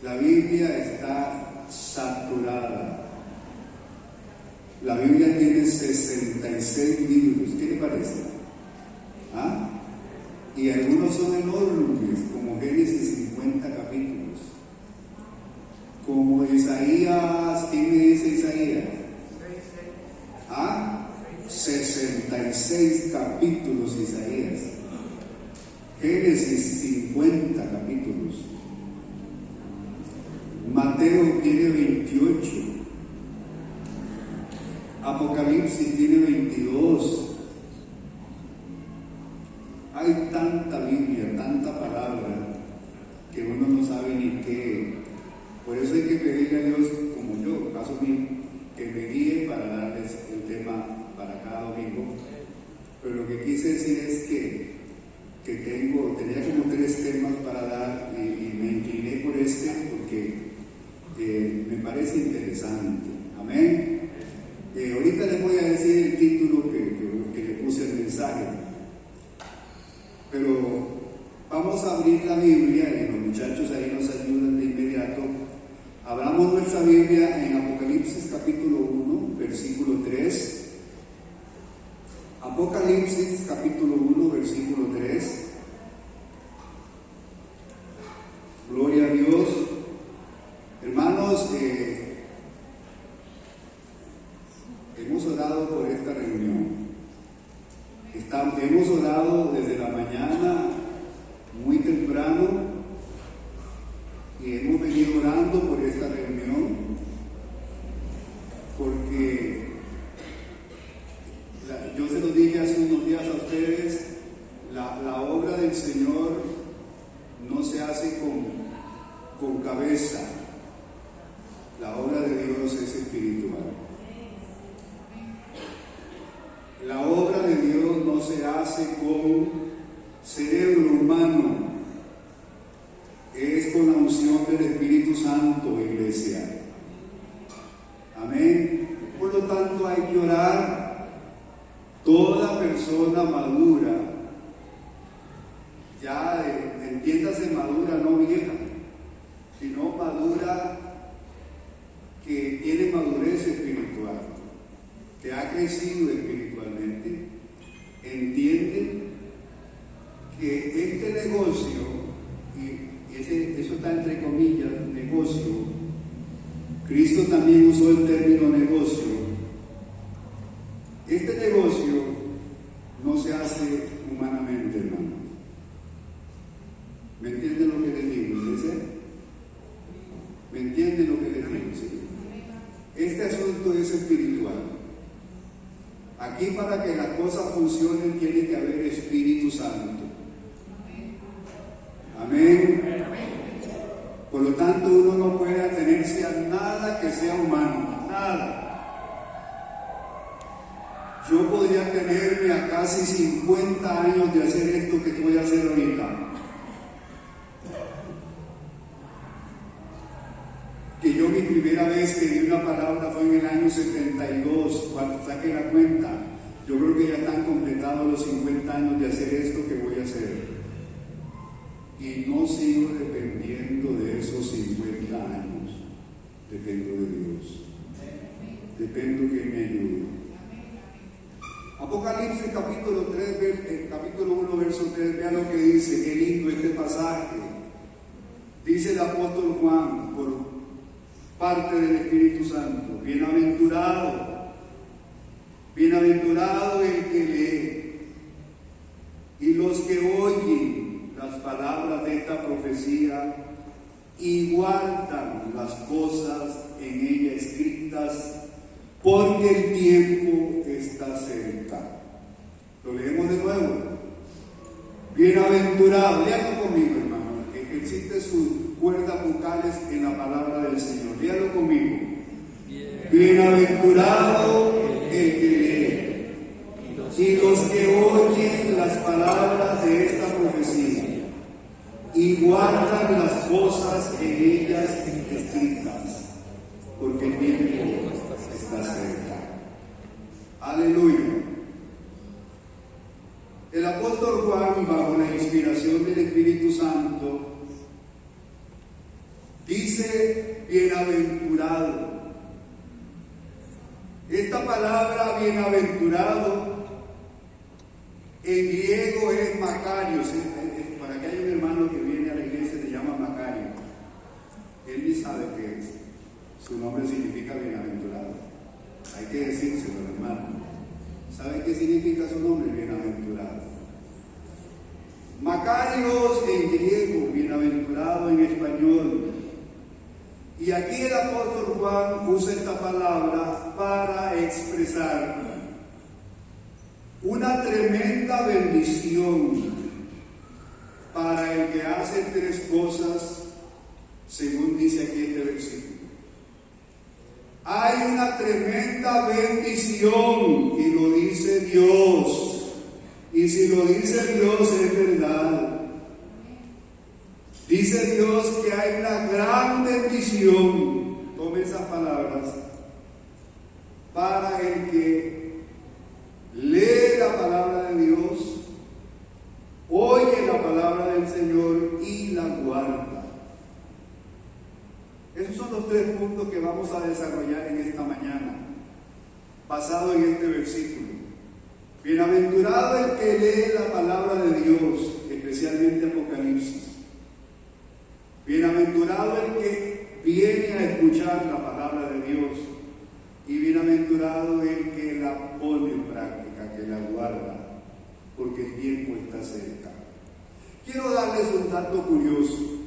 La Biblia está saturada. La Biblia tiene 66 libros. ¿Qué le parece? ¿Ah? Y algunos son enormes, como Génesis, 50 capítulos. Como Isaías, ¿quién me dice Isaías? 66 capítulos Isaías. Génesis, 50 capítulos. Mateo tiene 28. Apocalipsis tiene 22. Hay tanta Biblia, tanta palabra, que uno no sabe ni qué. Por eso hay que pedirle a Dios, como yo, caso mío, que me guíe para darles el tema para cada domingo. Pero lo que quise decir es que tenía como 3 temas para dar y me incliné por este porque me parece interesante. Amén. Ahorita les voy a decir el título que le puse al mensaje. Pero vamos a abrir la Biblia y los muchachos ahí nos ayudan de inmediato. Abramos nuestra Biblia en Apocalipsis capítulo 1, versículo 3. Apocalipsis capítulo 1, versículo 3. Gloria a Dios. Hermanos, hemos orado por esta reunión. Hemos orado desde la mañana, muy temprano, y hemos venido orando por esta reunión, porque yo se lo dije hace unos días a ustedes, la obra del Señor no se hace con cabeza, la obra de Dios es espiritual. La obra de Dios no se hace con cerebro humano, es con la unción del Espíritu Santo, iglesia. Amén. Por lo tanto, hay que orar. Toda persona madura, ya entiéndase madura, no vieja, sino madura que tiene madurez espiritual, que ha crecido espiritualmente, entiende que este negocio, y eso está entre comillas, negocio, Cristo también usó el término negocio. Este negocio no se hace humanamente, hermano. ¿Me entienden lo que les digo, iglesia? ¿Me entienden lo que les digo? ¿Sí? Este asunto es espiritual. Aquí, para que las cosas funcionen, tiene que haber Espíritu Santo. Amén. Por lo tanto, uno no puede atenerse a nada que sea humano, nada. Yo podría tenerme a casi 50 años de hacer esto que voy a hacer ahorita. Que yo mi primera vez que di una palabra fue en el año 72, cuando saqué la cuenta. Yo creo que ya están completados los 50 años de hacer esto que voy a hacer. Y no sigo dependiendo de esos 50 años. Dependo de Dios. Dependo que me ayude. Apocalipsis capítulo 1, verso 3, vean lo que dice, qué lindo este pasaje. Dice el apóstol Juan, por parte del Espíritu Santo, bienaventurado el que lee, y los que oyen las palabras de esta profecía y guardan las cosas en ella escritas, porque el tiempo está cerca. Lo leemos de nuevo. Bienaventurado, léalo conmigo, hermano, que ejercite sus cuerdas vocales en la palabra del Señor. Léalo conmigo. Bienaventurado el que lee, y los que oyen las palabras de esta profecía y guardan las cosas en ellas escritas, porque el tiempo está cerca. Aleluya. El apóstol Juan, bajo la inspiración del Espíritu Santo, Dice bienaventurado. Esta palabra bienaventurado en griego es Macarios. Para que haya un hermano que viene a la iglesia se llama Macario. Él ni sabe qué es. Su nombre significa bienaventurado. Hay que decírselo, hermano. ¿Saben qué significa su nombre? Bienaventurado. Macarios en griego, bienaventurado en español. Y aquí el apóstol Juan usa esta palabra para expresar una tremenda bendición para el que hace tres cosas, según dice aquí este versículo. Hay una tremenda bendición y lo dice Dios. Y si lo dice Dios es verdad. Dice Dios que hay una gran bendición, tome esas palabras, para el que lee la palabra de Dios, oye la palabra del Señor y la guarda. Esos son los tres puntos que vamos a desarrollar en esta mañana, basado en este versículo. Bienaventurado el que lee la palabra de Dios, especialmente Apocalipsis. Bienaventurado el que viene a escuchar la palabra de Dios. Y bienaventurado el que la pone en práctica, que la guarda, porque el tiempo está cerca. Quiero darles un dato curioso.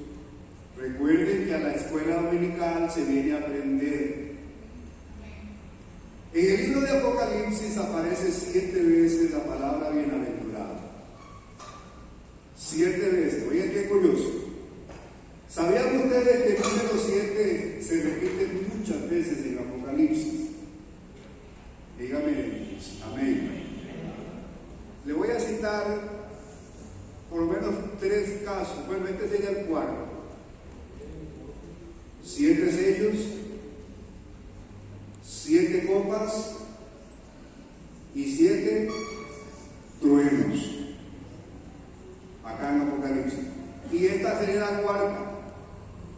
Recuerden que a la escuela dominical se viene a aprender. En el libro de Apocalipsis aparece 7 veces la palabra bienaventurado. 7 veces. Oigan qué curioso. ¿Sabían ustedes que el número 7 se repite muchas veces en Apocalipsis? Dígame, amén. Le voy a citar por lo menos 3 casos. Bueno, este sería el cuarto. 7 sellos, 7 copas y 7 truenos. Acá en Apocalipsis. Y esta sería la cuarta.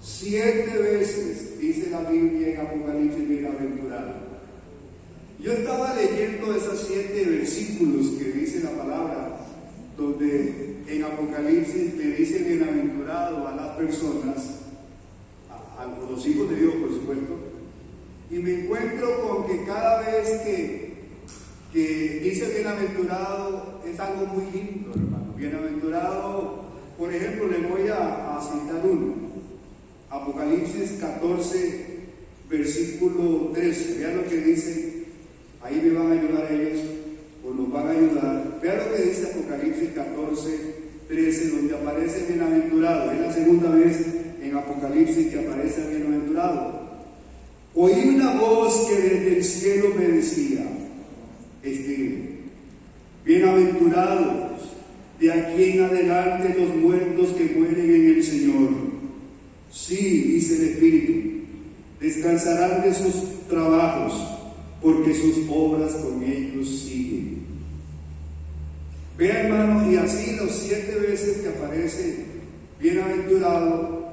7 veces dice la Biblia en Apocalipsis bienaventurado. Yo estaba leyendo esos 7 versículos que dice la palabra, donde en Apocalipsis le dice bienaventurado a las personas, a los hijos de Dios, por supuesto, y me encuentro con que cada vez que dice bienaventurado es algo muy lindo, hermano. Bienaventurado, por ejemplo, le voy a citar uno. Apocalipsis 14, versículo 13. Vean lo que dice. Ahí me van a ayudar ellos, o nos van a ayudar. Vean lo que dice Apocalipsis 14, 13, donde aparece bienaventurado. Es la segunda vez en Apocalipsis que aparece bienaventurado. Oí una voz que desde el cielo me decía, escribe, bienaventurados de aquí en adelante los muertos que mueren en el Señor. Sí, dice el Espíritu, descansarán de sus trabajos, porque sus obras con ellos siguen. Vean, hermano, y así los 7 veces que aparece bienaventurado,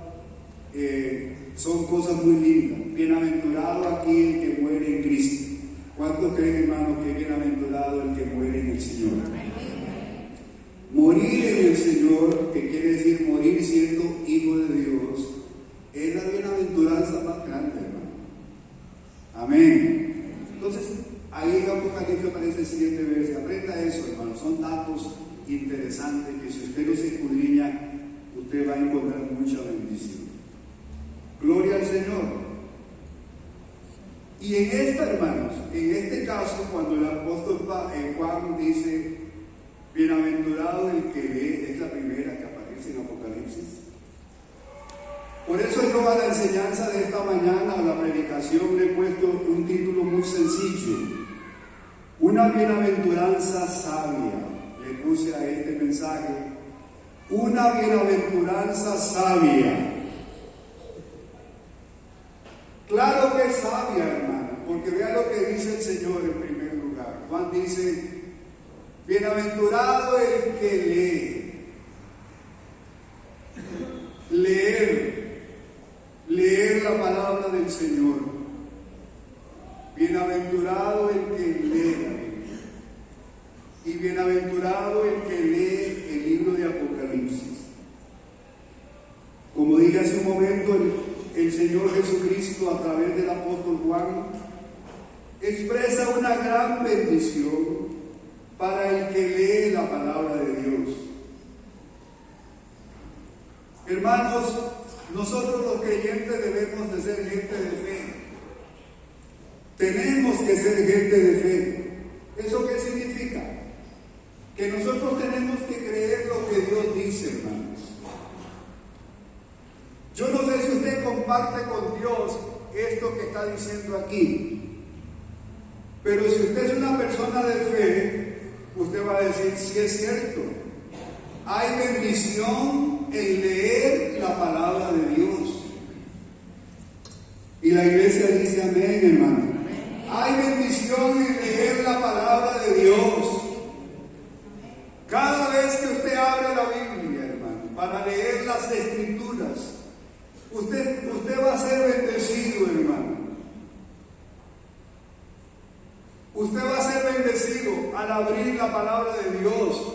son cosas muy lindas. Bienaventurado aquí el que muere en Cristo. ¿Cuántos creen, hermano, que es bienaventurado el que muere en el Señor? Morir en el Señor, que quiere decir morir siendo hijo de Dios, es la bienaventuranza más grande, hermano. Amén. Entonces, ahí en Apocalipsis aparece 7 veces. Aprenda eso, hermano. Son datos interesantes que si usted los escudriña, usted va a encontrar mucha bendición. Gloria al Señor. Y en esta, hermanos, en este caso, cuando el apóstol Juan dice, bienaventurado el que lee, es la primera que aparece en Apocalipsis. Por eso yo a la enseñanza de esta mañana, a la predicación, le he puesto un título muy sencillo. Una bienaventuranza sabia. Le puse a este mensaje, una bienaventuranza sabia. Claro que es sabia, hermano, porque vea lo que dice el Señor en primer lugar. Juan dice, bienaventurado el que lee. Leer del Señor. Bienaventurado el que lee la Biblia. Y bienaventurado el que lee el libro de Apocalipsis. Como dije hace un momento, el Señor Jesucristo, a través del apóstol Juan, expresa una gran bendición para el que lee la palabra de Dios. Hermanos, nosotros los creyentes debemos de ser gente de fe. Tenemos que ser gente de fe. ¿Eso qué significa? Que nosotros tenemos que creer lo que Dios dice, hermanos. Yo no sé si usted comparte con Dios esto que está diciendo aquí, pero si usted es una persona de fe, usted va a decir, sí es cierto. Hay bendición en leer la palabra de Dios. Y la iglesia dice amén, hermano. Hay bendición en leer la palabra de Dios. Cada vez que usted abre la Biblia, hermano, para leer las Escrituras, usted va a ser bendecido, hermano. Usted va a ser bendecido al abrir la palabra de Dios.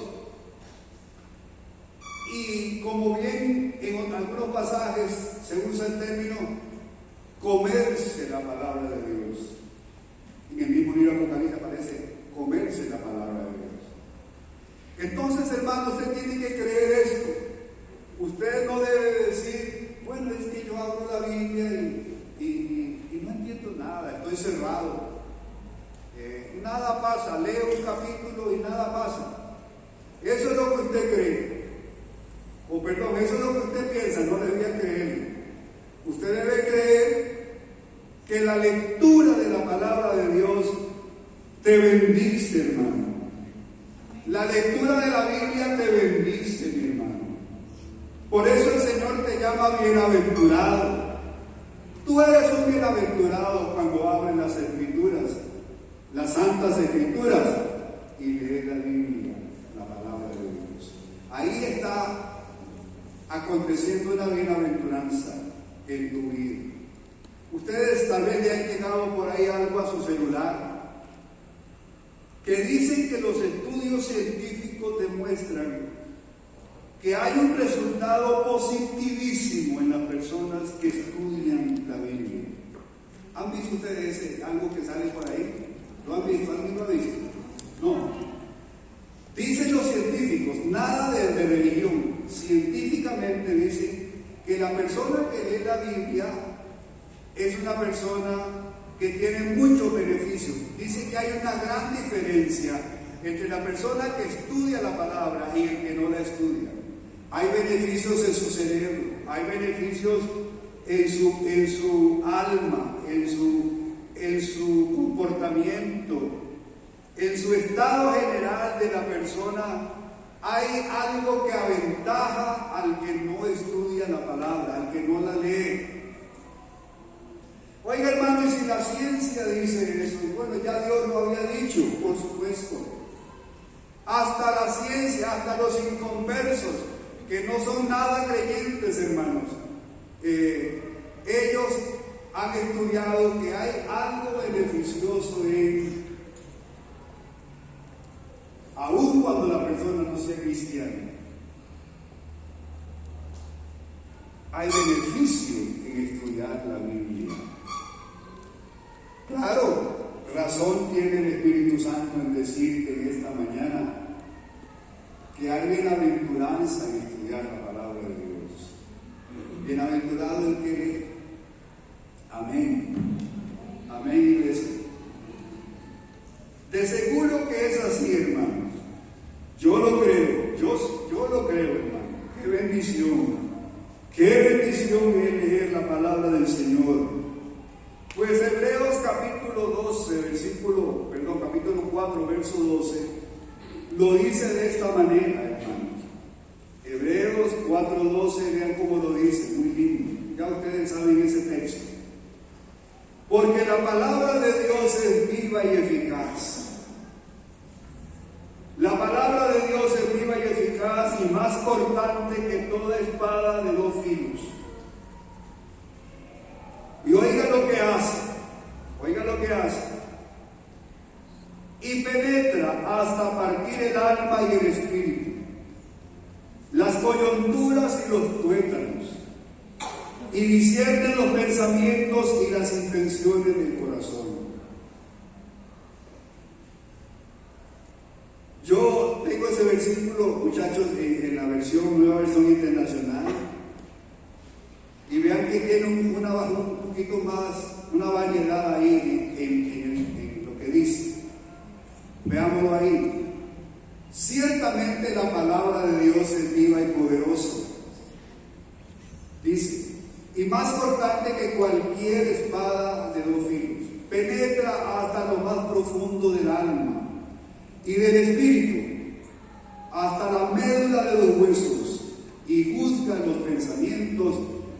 Y como bien en algunos pasajes se usa el término comerse la palabra de Dios. En el mismo libro de Apocalipsis aparece comerse la palabra de Dios. Entonces, hermano, usted tiene que creer esto. Usted no debe decir, bueno, es que yo abro la Biblia y no entiendo nada, estoy cerrado. Nada pasa, leo un capítulo y nada pasa. Eso es lo que usted cree. O perdón, eso es lo que usted piensa, no debía creer. Usted debe creer que la lectura de la palabra de Dios te bendice, hermano. La lectura de la Biblia te bendice, mi hermano. Por eso el Señor te llama bienaventurado. Tú eres un bienaventurado cuando abres las Escrituras, las Santas Escrituras, y lees la Biblia, la palabra de Dios. Ahí está aconteciendo una bienaventuranza en tu vida. Ustedes tal vez le han llegado por ahí algo a su celular que dicen que los estudios científicos demuestran que hay un resultado positivísimo en las personas que estudian la Biblia. ¿Han visto ustedes algo que sale por ahí? ¿Lo han visto? ¿Alguien lo ha visto? No. Dicen los científicos, nada de religión, científicamente dicen que la persona que lee la Biblia es una persona que tiene muchos beneficios. Dicen que hay una gran diferencia entre la persona que estudia la palabra y el que no la estudia. Hay beneficios en su cerebro, hay beneficios en su alma, en su comportamiento, en su estado general de la persona. Hay algo que aventaja al que no estudia la palabra, al que no la lee. Oiga, hermano, y si la ciencia dice eso, bueno, ya Dios lo había dicho, por supuesto. Hasta la ciencia, hasta los inconversos, que no son nada creyentes, hermanos, ellos han estudiado que hay algo beneficioso en, aun cuando la persona no sea cristiana. Hay beneficio en estudiar la Biblia. Claro, razón tiene el Espíritu Santo en decirte en esta mañana que hay bienaventuranza en estudiar la palabra de Dios. Bienaventurado el que lee. Amén. Amén, iglesia. De seguro que es así, hermanos. Yo lo creo, yo lo creo, hermano. Qué bendición. Qué bendición es leer la palabra del Señor. Pues Hebreos capítulo 4, verso 12, lo dice de esta manera, hermanos. Hebreos 4:12, vean cómo lo dice, muy lindo. Ya ustedes saben ese texto. Porque la palabra de Dios es viva y eficaz. La palabra de Dios es viva y eficaz y más cortante que toda espada de dos filos. Y oiga lo que y discierne los pensamientos y las intenciones del corazón. Yo tengo ese versículo, muchachos, en la Nueva Versión Internacional, y vean que tiene un poquito más, una variedad ahí en lo que dice. Veámoslo ahí. Ciertamente la palabra de Dios es viva y poderosa. Dice, y más cortante que cualquier espada de 2 filos, penetra hasta lo más profundo del alma y del espíritu, hasta la médula de los huesos, y juzga los pensamientos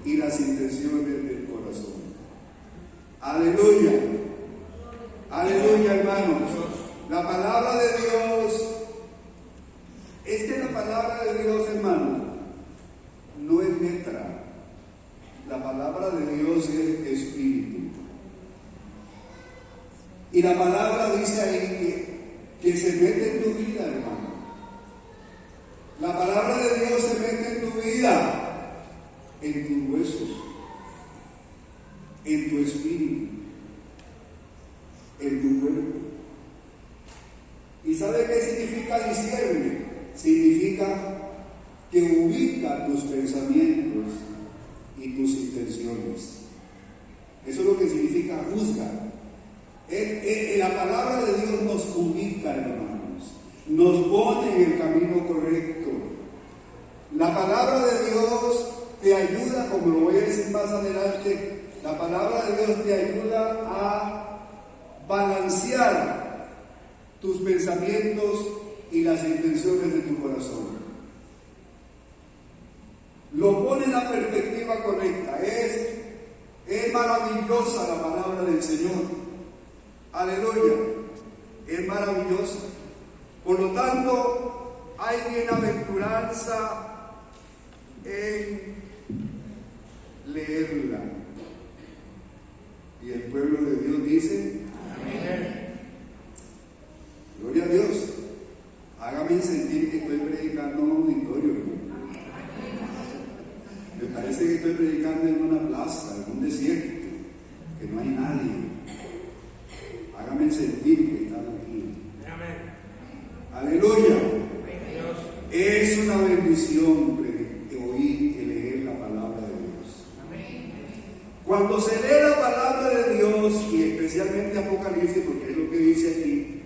y las intenciones del corazón. Aleluya, aleluya, hermanos. La palabra de Dios, es que la palabra de Dios, hermano, no es letra. La palabra de Dios es espíritu. Y la palabra dice ahí que se mete en tu vida, hermano. La palabra de Dios se mete en tu vida, en tus huesos, en tu espíritu, en tu cuerpo. ¿Y sabe qué significa discierne? Significa que ubica tus pensamientos y tus intenciones. Eso es lo que significa juzgar. La palabra de Dios nos ubica, hermanos, nos pone en el camino correcto. La palabra de Dios te ayuda, como lo voy a decir más adelante, la palabra de Dios te ayuda a balancear tus pensamientos y las intenciones de tu corazón. Lo pone en la perspectiva correcta. Es maravillosa la palabra del Señor. Aleluya. Es maravillosa. Por lo tanto, hay bienaventuranza en leerla. Y el pueblo de Dios dice: amén. Gloria a Dios. Hágame sentir que estoy predicando en un auditorio. Me parece que estoy predicando en una plaza, en un desierto, que no hay nadie. Hágame sentir que están aquí. Aleluya. Es una bendición oír y leer la palabra de Dios. Cuando se lee la palabra de Dios, y especialmente Apocalipsis, porque es lo que dice aquí,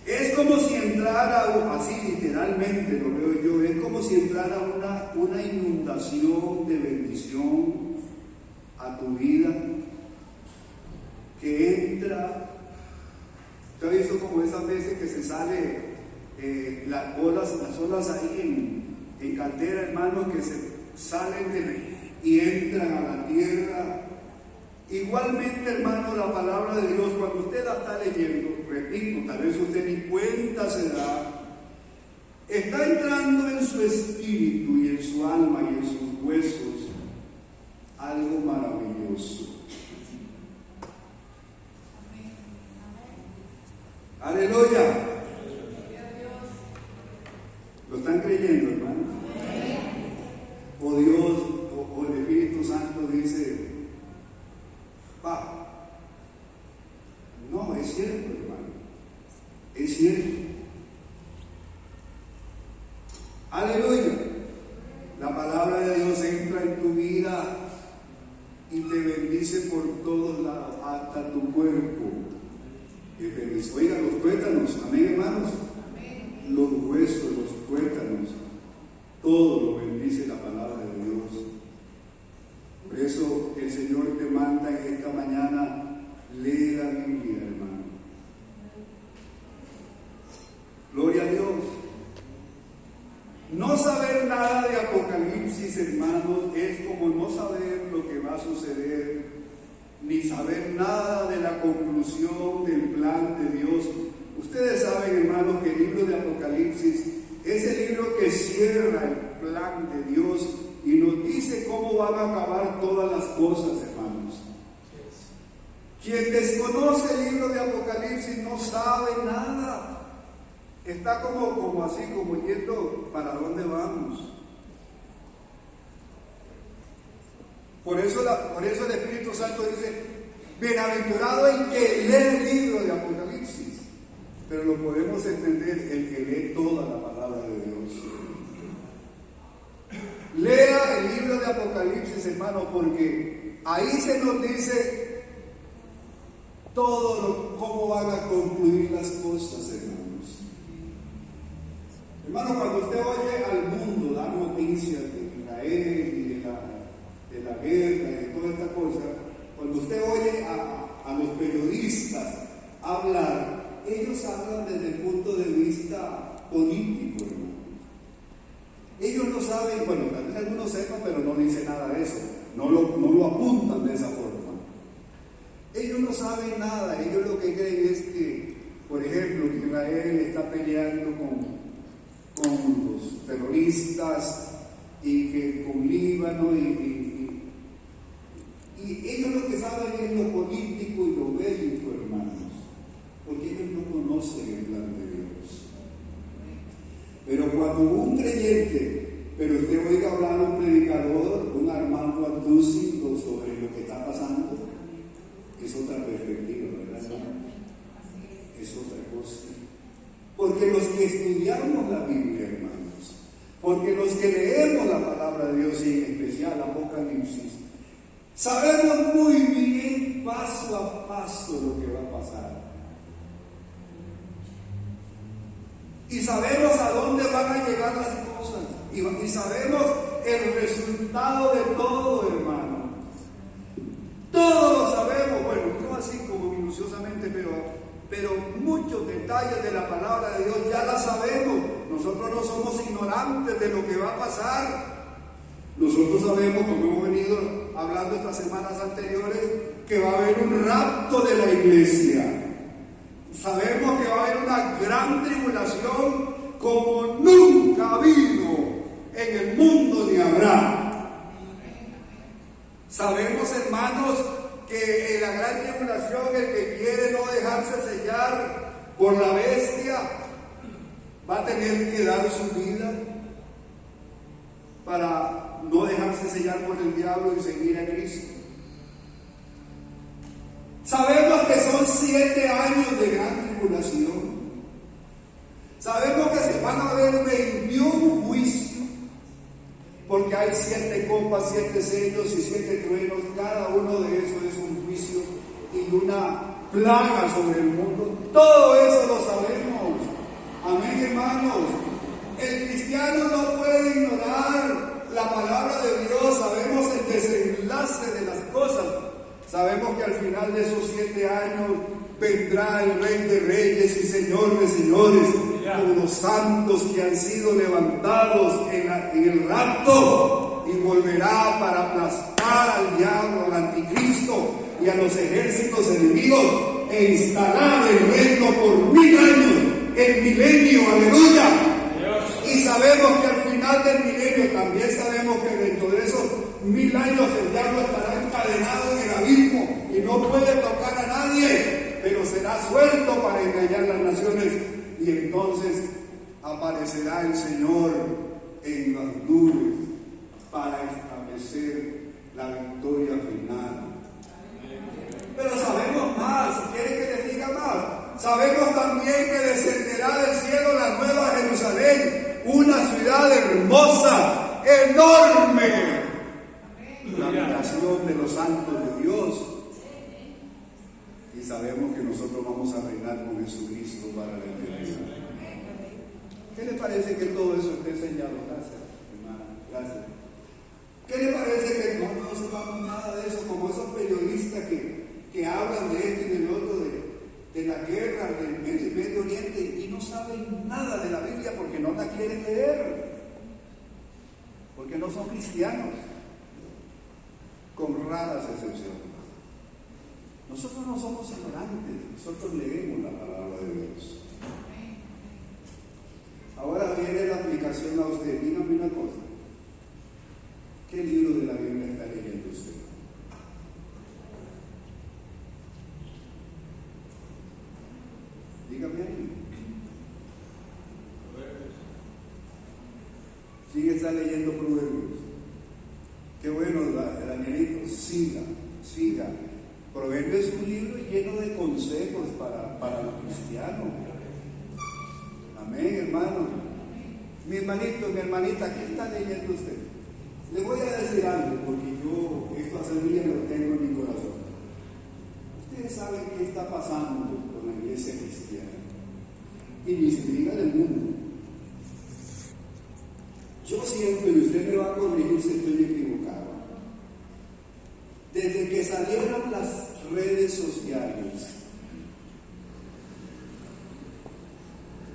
es como si entrara, así literalmente lo veo yo, es como si entrara una inundación de bendición a tu vida, que entra. ¿Usted ha visto como esas veces que se sale las olas ahí en caldera, hermanos, que se salen y entran a la tierra? Igualmente, hermano, la palabra de Dios, cuando usted la está leyendo, repito, tal vez usted ni cuenta se da, está entrando en su espíritu y en su alma y en sus huesos algo maravilloso. Aleluya. ¿Lo están creyendo, hermano? O Dios, o el Espíritu Santo dice: no, es cierto, hermano, es cierto. Aleluya. La palabra de Dios entra en tu vida y te bendice por todos lados, hasta tu cuerpo. Oiga, los tuétanos, amén, hermanos. Amén. Los huesos, los tuétanos, todo lo bendice la palabra de Dios. Por eso el Señor te manda en esta mañana: lee la Biblia, hermano. Gloria a Dios. No saber nada de Apocalipsis, hermanos, es como no saber lo que va a suceder, ni saber nada de la conclusión del plan de Dios. Ustedes saben, hermanos, que el libro de Apocalipsis es el libro que cierra el plan de Dios y nos dice cómo van a acabar todas las cosas, hermanos. Quien desconoce el libro de Apocalipsis no sabe nada. Está como así, como yendo para dónde vamos. Por eso el Espíritu Santo dice, bienaventurado el que lee el libro de Apocalipsis. Pero lo podemos entender el que lee toda la palabra de Dios. Lea el libro de Apocalipsis, hermano, porque ahí se nos dice cómo van a concluir las cosas, hermanos. Hermano, cuando usted oye al mundo dar noticias de Israel y de la guerra y de toda esta cosa, cuando usted oye a los periodistas hablar, ellos hablan desde el punto de vista político, hermano. Ellos no saben, bueno, tal vez algunos sepan, pero no dicen nada de eso, no lo apuntan de esa forma. Ellos no saben nada, ellos lo que creen es que, por ejemplo, que Israel está peleando con los terroristas y que con Líbano y ellos lo que saben es lo político y lo bélico, hermanos, porque ellos no conocen el plan de Dios. Pero cuando un creyente, pero usted oiga hablar a un predicador, un Armando Antúcido sobre lo que está pasando, es otra perspectiva, ¿verdad? Es otra cosa. Porque los que estudiamos la Biblia, hermanos, porque los que leemos la palabra de Dios, y en especial Apocalipsis, sabemos muy bien paso a paso lo que va a pasar. Y sabemos a dónde van a llegar las cosas. Y sabemos el resultado de todo, hermano. Todo lo sabemos, bueno, no así como minuciosamente, pero muchos detalles de la palabra de Dios ya la sabemos. Nosotros no somos ignorantes de lo que va a pasar. Nosotros sabemos, como hemos venido hablando estas semanas anteriores, que va a haber un rapto de la iglesia. Sabemos que va a haber una gran tribulación como nunca ha habido en el mundo ni habrá. Sabemos, hermanos, que en la gran tribulación el que quiere no dejarse sellar por la bestia va a tener que dar su vida para no dejarse sellar por el diablo y seguir a Cristo. Sabemos que son 7 años de gran tribulación. Sabemos que se van a haber 21 juicios, porque hay 7 copas, 7 sellos y 7 truenos. Cada uno de esos es un juicio y una plaga sobre el mundo. Todo eso lo sabemos. Amén, hermanos. El cristiano no puede ignorar la palabra de Dios. Sabemos el desenlace de las cosas. Sabemos que al final de esos 7 años vendrá el Rey de Reyes y Señor de Señores, con los santos que han sido levantados en el rapto, y volverá para aplastar al diablo, al anticristo y a los ejércitos enemigos, e instalar el reino por 1000 años, el milenio, aleluya. Y sabemos que al final del milenio, también sabemos que dentro de esos 1000 años el diablo estará encadenado en el abismo y no puede tocar a nadie, pero será suelto para engañar las naciones, y entonces aparecerá el Señor en las nubes para establecer la victoria final. Pero sabemos más. ¿Quieren que les diga más? Sabemos también que descenderá del cielo la nueva Jerusalén, una ciudad hermosa, enorme, la habitación de los santos de Dios. Y sabemos que nosotros vamos a reinar con Jesucristo para la eternidad. ¿Qué le parece que todo eso esté sellado? Gracias, hermana, gracias. ¿Qué le parece que no sepamos nada de eso, como esos periodistas que hablan de esto y del otro, de la guerra del Medio Oriente, y no saben nada de la Biblia porque no la quieren leer, porque no son cristianos, con raras excepciones? Nosotros no somos ignorantes, nosotros leemos la palabra de Dios. Ahora viene la aplicación a usted. Dígame una cosa: ¿qué libro de la Biblia está leyendo usted? Dígame ahí. ¿Sigue está leyendo Proverbios? Qué bueno, Danielito. siga, siga. Proverbios es un libro lleno de consejos para los cristianos. Amén, hermano. Mi hermanito, mi hermanita, ¿qué está leyendo usted? Le voy a decir algo, porque yo esto hace días lo tengo en mi corazón. Ustedes saben qué está pasando con la iglesia cristiana y ni se diga del mundo. Yo siento, y usted me va a corregir si estoy equivocado, desde que salieron las redes sociales,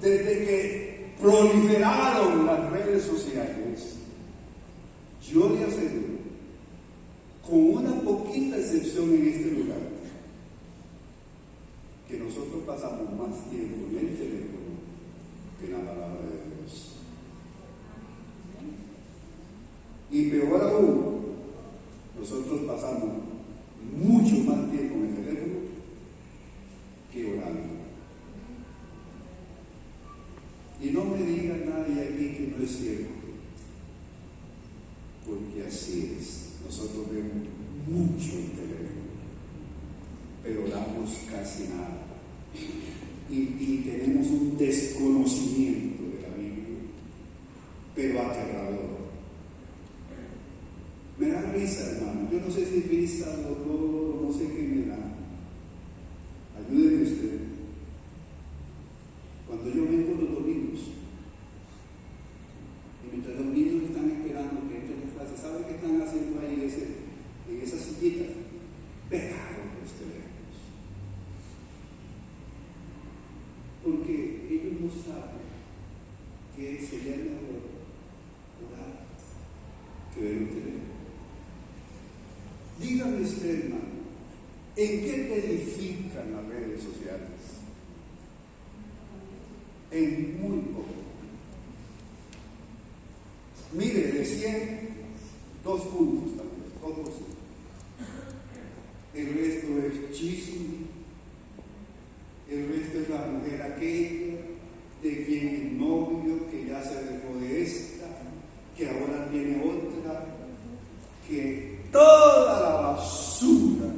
desde que proliferaron las redes sociales, yo le aseguro, con una poquita excepción en este lugar, que nosotros pasamos más tiempo en el teléfono que en la palabra de Dios. Y peor aún, nosotros pasamos mucho más tiempo en el teléfono que orando. Y no me diga nadie aquí que no es cierto, porque así es. Nosotros vemos mucho el teléfono, pero oramos casi nada. Y tenemos un desconocimiento de la Biblia, pero aterrador. Me da risa, hermano. Yo no sé si risa, dolor, no sé qué me da. Ayúdenme usted. Cuando yo vengo los domingos, y mientras los niños están esperando que entre las clases, ¿saben qué están haciendo ahí en esa sillita? Pegados los teléfonos. Porque ellos no saben que sería mejor orar que ver un teléfono. Dígame usted, hermano, ¿en qué te edifican las redes sociales? En muy poco. Mire, de 100, 2 puntos tal vez, 2%. El resto es chisme, el resto es la mujer aquella, de quien es novio, que ya se dejó de esta, que ahora tiene otra, que toda la basura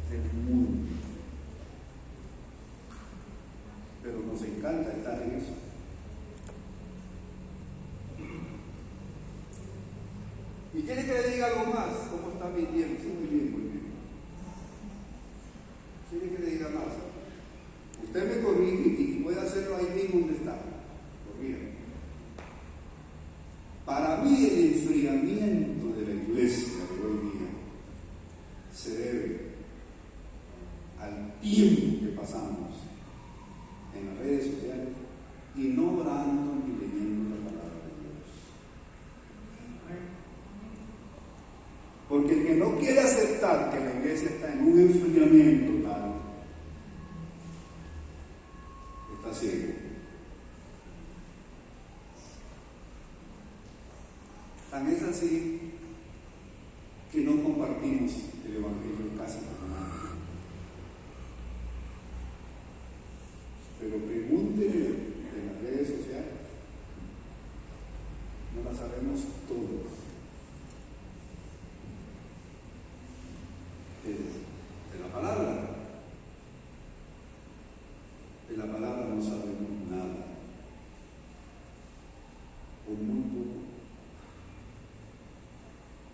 del mundo. Pero nos encanta estar en eso. ¿Y quiere que le diga algo más? ¿Cómo está mi tiempo? Sí, muy bien, muy bien. ¿Quiere que le diga más? Usted me corrige y puede hacerlo ahí mismo donde está. Corrígame. Para mí el enfriamiento de la iglesia de hoy día se debe al tiempo que pasamos en las redes sociales y no orando ni leyendo la palabra de Dios. Porque el que no quiere aceptar que la iglesia está en un enfriamiento tal, está ciego. Tan es así que no compartimos el Evangelio casi con nadie. Pero pregúntenle en las redes sociales, no las sabemos todos. De la palabra no sabemos nada, o muy poco.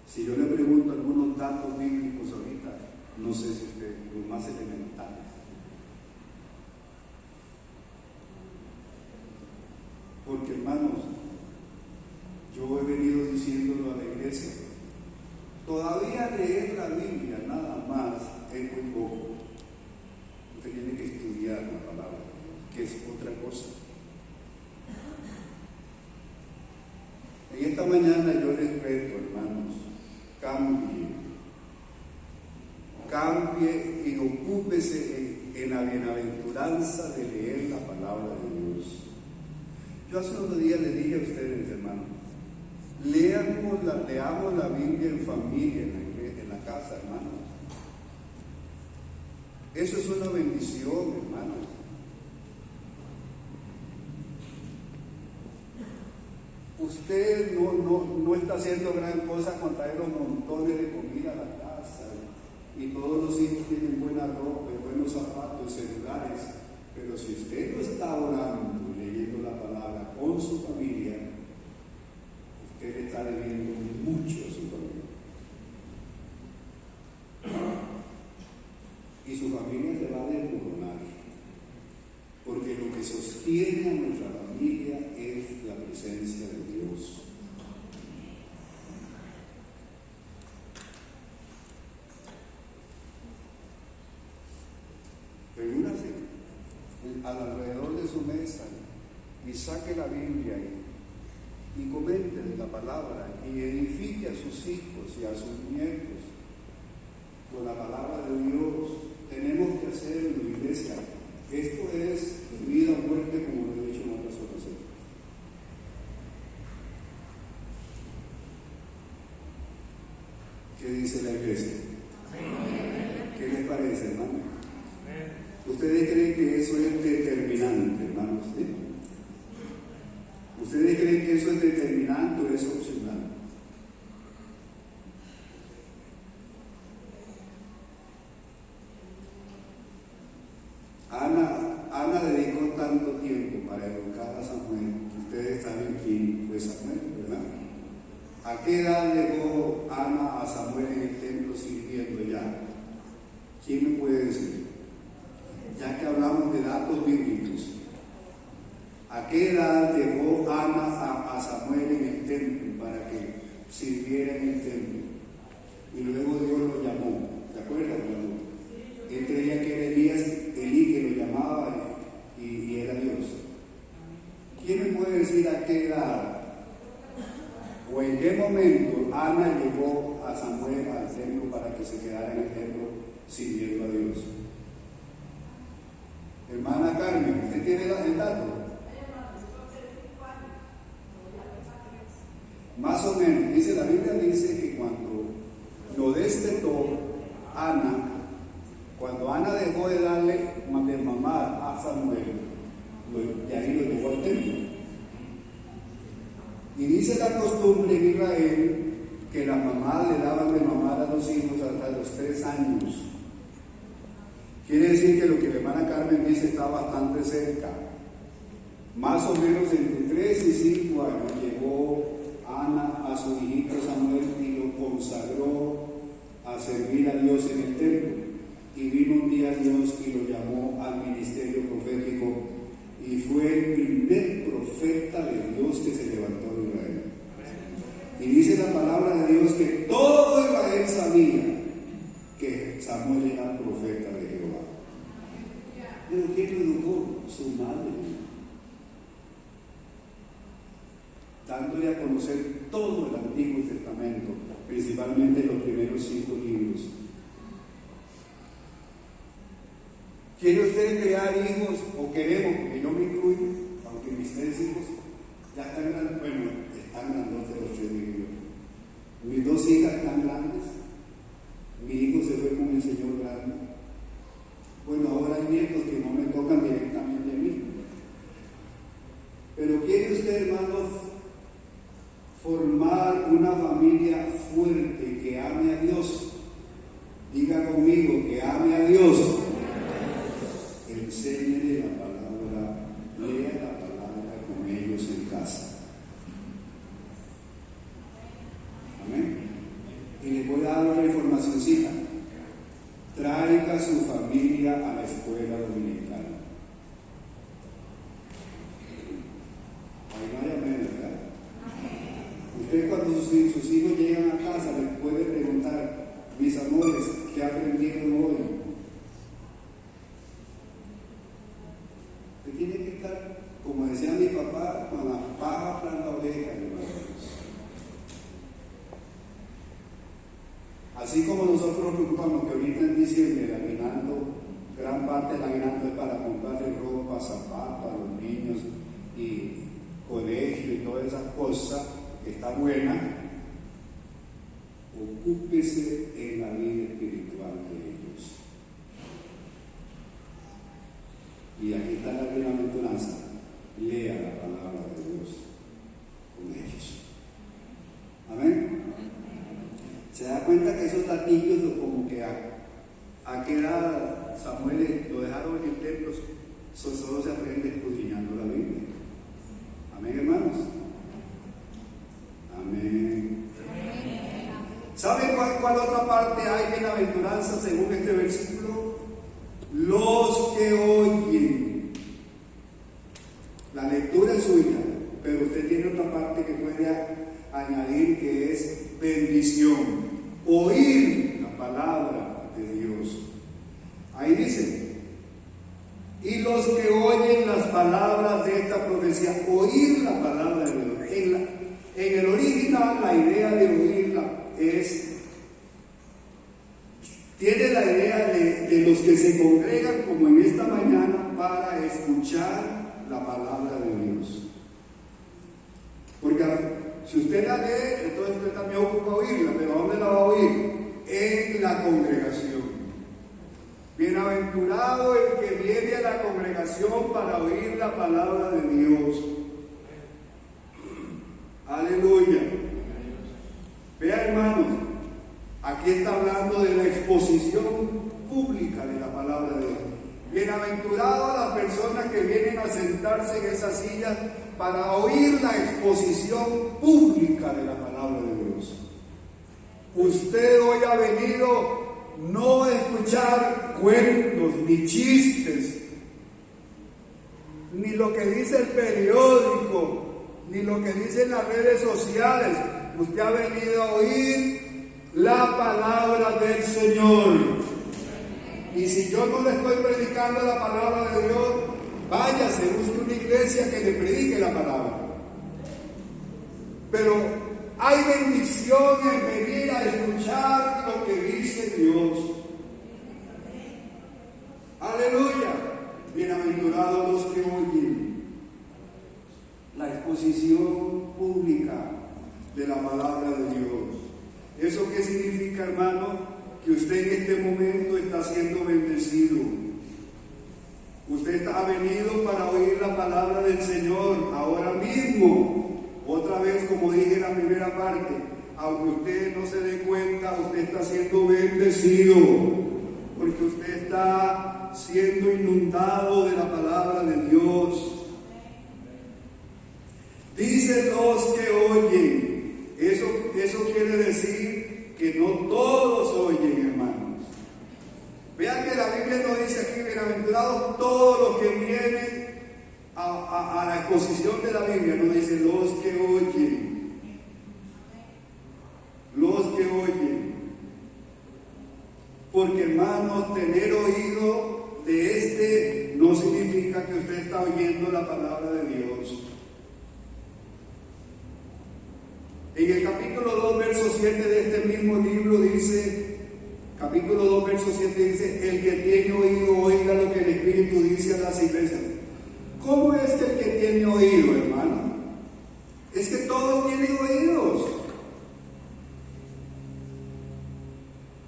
Si yo le pregunto algunos datos bíblicos ahorita, no sé si usted, los más elementales. Porque, hermanos, yo he venido diciéndolo a la iglesia, todavía leer la Biblia nada más es muy poco. Usted tiene que estudiar la palabra, que es otra cosa. En esta mañana yo les reto, hermanos, cambie y ocúpese en la bienaventuranza de leer la palabra de Dios. Yo hace unos días les dije a ustedes, hermanos, leamos la Biblia en familia, en la casa, hermanos. Eso es una bendición, hermanos. Usted no está haciendo gran cosa con traer los montones de comida a la casa. casa y todos los hijos tienen buena ropa y buenos zapatos y celulares, pero si usted no está orando y leyendo la palabra con su familia, usted le está debiendo mucho a su familia. Y su familia se va a desmoronar, porque lo que sostiene a nuestra familia es la presencia de Dios. Reúnase alrededor de su mesa y saque la Biblia y comente de la palabra y edifique a sus hijos y a sus nietos con la palabra de Dios. Tenemos que hacerlo, iglesia. Esto es vida o muerte, como lo he dicho en otras ocasiones. ¿Qué dice la iglesia? ¿Qué les parece, hermano? ¿Ustedes creen que eso es determinante, hermanos? ¿Sí? ¿Ustedes creen que eso es determinante o es opcional? Ana dedicó tanto tiempo para educar a Samuel. Ustedes saben quién fue Samuel, ¿verdad? ¿A qué edad llegó Ana a Samuel en el templo sirviendo ya? ¿Quién me puede decir? Ya que hablamos de datos bíblicos, ¿a qué edad llegó Ana a Samuel en el templo para que sirviera en el templo? Y luego Dios lo llamó. ¿Se acuerdan? Él creía que era Elí que lo llamaba y era Dios. ¿Quién me puede decir a qué edad o en qué momento Ana llegó a Samuel al templo para que se quedara en el templo sirviendo a Dios? Hermana Carmen, ¿usted tiene el dato? Más o menos, dice la Biblia, dice que cuando lo destetó Ana, cuando Ana dejó de darle de mamar a Samuel, de ahí lo llevó al templo. Y dice la costumbre en Israel que las mamás le daban de mamar a los hijos hasta los 3 años. Quiere decir que lo que la hermana Carmen dice está bastante cerca. Más o menos entre 3 y 5 años llegó Ana a su hijito Samuel y lo consagró a servir a Dios en el templo. Y vino un día Dios y lo llamó al ministerio profético y fue el primer profeta de Dios que se levantó en Israel. Y dice la palabra de Dios que todo Israel sabía que Samuel era profeta de Jehová. Pero ¿quién lo educó? Su madre. Dándole a conocer todo el Antiguo Testamento, principalmente los primeros 5 libros. ¿Quiere usted crear hijos? O queremos, porque yo me incluyo, aunque mis 3 hijos ya están grandes, bueno, están grandes los 3 hijos. Mis 2 hijas están grandes, mi hijo se fue con el Señor grande. Bueno, ahora hay nietos que no me tocan directamente a mí. Pero ¿quiere usted, hermanos, formar una familia fuerte que ame a Dios? Diga conmigo, que ame a Dios. Enséñele la palabra, lea la palabra con ellos en casa. Amén. Y les voy a dar una informacióncita. Traiga a su familia a la escuela dominical. Ahí no hay amén, ¿verdad? Usted cuando sus hijos llegan a casa les puede preguntar: mis amores, ¿qué aprendieron hoy? Usted tiene que estar, como decía mi papá, con la paja tras la oreja, hermanos. Así como nosotros nos preocupamos que ahorita en diciembre el aguinaldo, gran parte del aguinaldo es para comprarle ropa, zapatos a los niños y colegio y todas esas cosas, que está buena, ocúpese en la vida espiritual de ellos. Y aquí está la bienaventuranza: lea la palabra de Dios con ellos. Amén. Se da cuenta que esos latillos como que a qué edad Samuel lo dejaron en el templo, solo se aprende escudriñando la Biblia. Amén, hermanos. Amén. ¿Saben cuál otra parte hay de bienaventuranza según este versículo? Los que oyen. La lectura es suya, pero usted tiene otra parte que puede añadir, que es bendición. Oír la palabra de Dios. Ahí dice: y los que oyen las palabras de esta profecía. Oír la palabra de Dios. En el original, la idea de oírla tiene la idea de los que se congregan como en esta mañana para escuchar la palabra de Dios. Porque si usted la lee, entonces usted también ocupa oírla, pero ¿a dónde la va a oír? En la congregación. Bienaventurado el que viene a la congregación para oír la palabra de Dios. Aleluya. Vea, hermanos, aquí está hablando de la exposición pública de la palabra de Dios. Bienaventurado a las personas que vienen a sentarse en esas sillas para oír la exposición pública de la palabra de Dios. Usted hoy ha venido no a escuchar cuentos ni chistes, ni lo que dice el periódico, ni lo que dicen las redes sociales. Usted ha venido a oír la palabra del Señor. Y si yo no le estoy predicando la palabra de Dios, váyase, busque una iglesia que le predique la palabra. Pero hay bendición en venir a escuchar lo que dice Dios. Aleluya. Bienaventurados los que oyen la exposición pública de la palabra de Dios. ¿Eso qué significa, hermano? Que usted en este momento está siendo bendecido. Usted ha venido para oír la palabra del Señor ahora mismo. Otra vez, como dije en la primera parte, aunque usted no se dé cuenta, usted está siendo bendecido, porque usted está siendo inundado de la palabra de Dios. Dice los que oyen. Eso quiere decir que no todos oyen, hermanos. Vean que la Biblia nos dice aquí: bienaventurados todos los que vienen a la exposición de la Biblia. Nos dice los que oyen. Los que oyen. Porque, hermanos, tener oído de no significa que usted está oyendo la palabra de Dios. En el capítulo 2, verso 7 de este mismo libro dice, capítulo 2, verso 7 dice: el que tiene oído, oiga lo que el Espíritu dice a las iglesias. ¿Cómo es que el que tiene oído, hermano? Es que todos tienen oídos.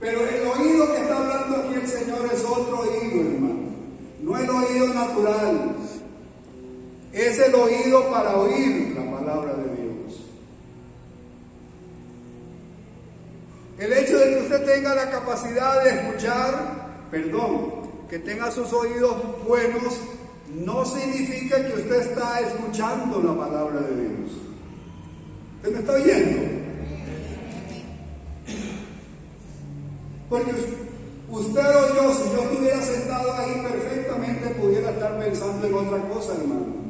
Pero el oído que está hablando aquí el Señor es otro oído, hermano. No el oído natural. Es el oído para oír la palabra de Dios. El hecho de que usted tenga la capacidad de escuchar, que tenga sus oídos buenos, no significa que usted está escuchando la palabra de Dios. ¿Usted me está oyendo? Porque usted o yo, si yo estuviera sentado ahí, perfectamente pudiera estar pensando en otra cosa, hermano.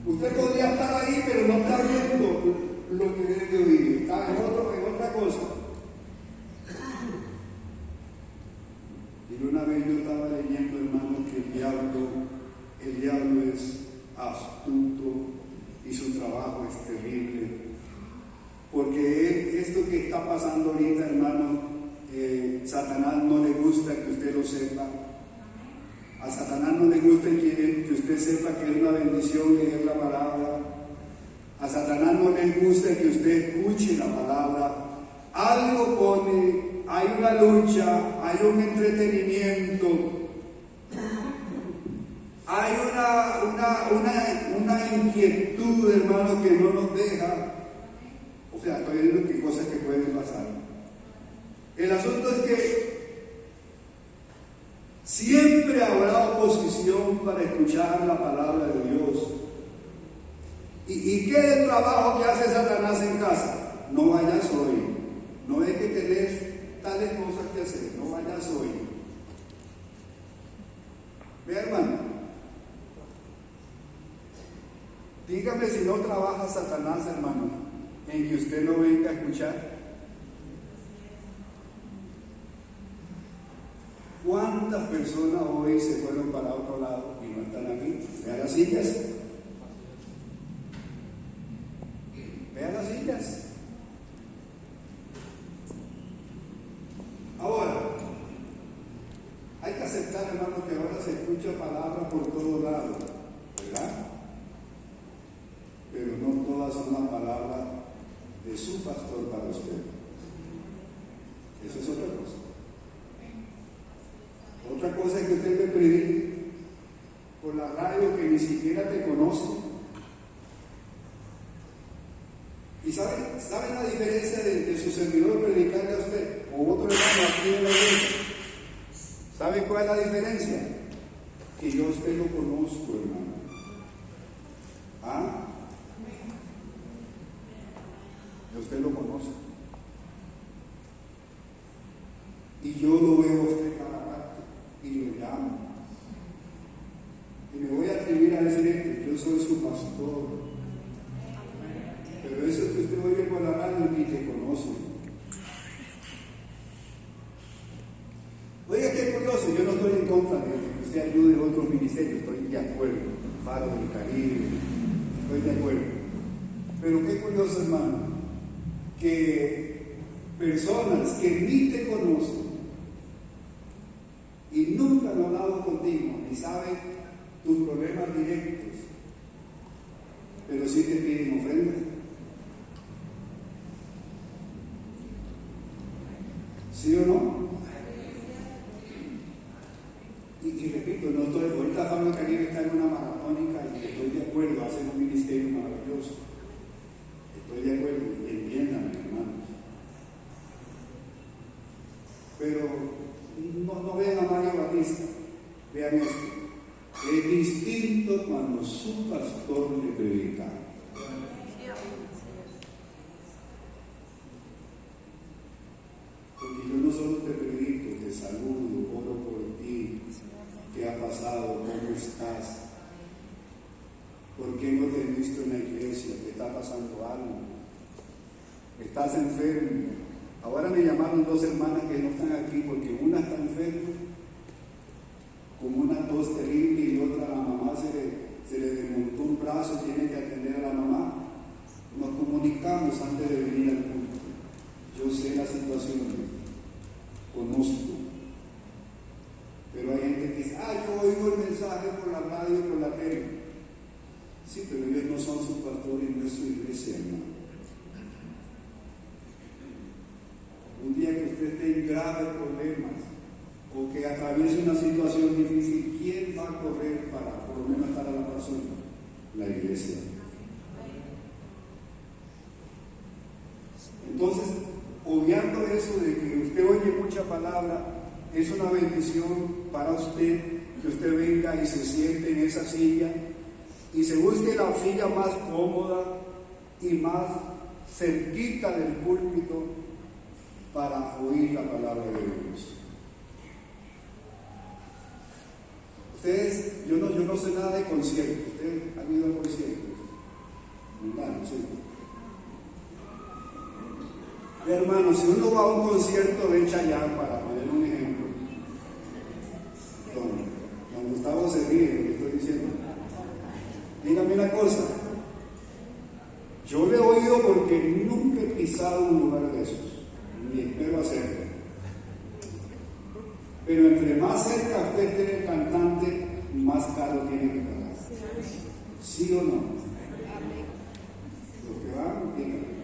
Usted podría estar ahí, pero no está viendo lo que debe de oír, está en otra cosa. Y una vez yo estaba leyendo, hermano, que el diablo es astuto y su trabajo es terrible. Porque esto que está pasando ahorita, hermano, Satanás no le gusta que usted lo sepa. A Satanás no le gusta que usted sepa que es una bendición leer la palabra. A Satanás no le gusta que usted escuche la palabra. Algo pone, hay una lucha, hay un entretenimiento, hay una inquietud, hermano, que no nos deja puede pasar. El asunto es que siempre habrá oposición para escuchar la palabra de Dios. ¿Y qué es el trabajo que hace Satanás en casa? No vayas hoy. No es que tenés tales cosas que hacer. No vayas hoy. Vea, hermano. Dígame si no trabaja Satanás, hermano, en que usted no venga a escuchar. ¿Cuántas personas hoy se fueron para otro lado y no están aquí? Vean las sillas. Vean las sillas. Ahora, hay que aceptar, hermanos, que ahora se escucha palabra por todos lados, ¿verdad? Pero no todas son las palabras de su pastor para usted. Eso es otra cosa. Otra cosa es que usted me predique por la radio que ni siquiera te conoce. ¿Y saben la diferencia de su servidor predicarle a usted o otro hermano aquí en la iglesia? ¿Saben cuál es la diferencia? Que yo a usted lo conozco, hermano. ¿Ah? Yo a usted lo conozco. Y yo lo veo a usted cada rato y lo llamo. Y me voy a atrever a decir que yo soy su pastor. Pero eso que usted oye por la radio ni te conoce. Oiga, qué curioso, yo no estoy en contra de que usted ayude a otros ministerios, estoy de acuerdo. Faro del Caribe, estoy de acuerdo. Pero qué curioso, hermano, que personas que ni te conocen y nunca han hablado contigo, ni saben tus problemas directos, pero sí te piden ofrendas. ¿Sí o no? Y repito, no estoy, ahorita Faro del Caribe está en una maratónica y estoy de acuerdo, hacen un ministerio maravilloso. Estoy de acuerdo, entiéndanme, hermanos. Pero no vean a Mario Batista, vean esto. Es distinto cuando su pastor le predica. Porque yo no solo te predico, te saludo, oro por ti, qué ha pasado, cómo estás, por qué no te he visto en la iglesia, te está pasando algo, estás enfermo. Ahora me llamaron dos hermanas que no están aquí porque una está enferma, con una tos terrible, y otra, la mamá se le desmontó un brazo, tiene que atender a la mamá. Nos comunicamos antes de venir al culto. Yo sé la situación, conozco. Pero hay gente que dice, yo oigo el mensaje por la radio, por la tele. Sí, pero ellos no son sus pastores y no es su iglesia, hermano. Un día que usted esté en graves problemas o que atraviese una situación difícil, ¿quién va a correr para por lo menos estar a la persona? La iglesia. Entonces, obviando eso de que usted oye mucha palabra, es una bendición para usted que usted venga y se siente en esa silla y se busque la silla más cómoda y más cerquita del púlpito para oír la palabra de Dios. Ustedes, yo no sé nada de conciertos. ¿Ustedes han ido a conciertos? No, sí. Hermano, si uno va a un concierto de Chayanne, para poner un ejemplo, don Gustavo se ríe de lo que estoy diciendo. Dígame una cosa, yo le he oído porque nunca he pisado un lugar de esos, ni espero hacerlo. Pero entre más cerca usted esté del cantante, más caro tiene que pagar. ¿Sí o no? Los que van, díganme.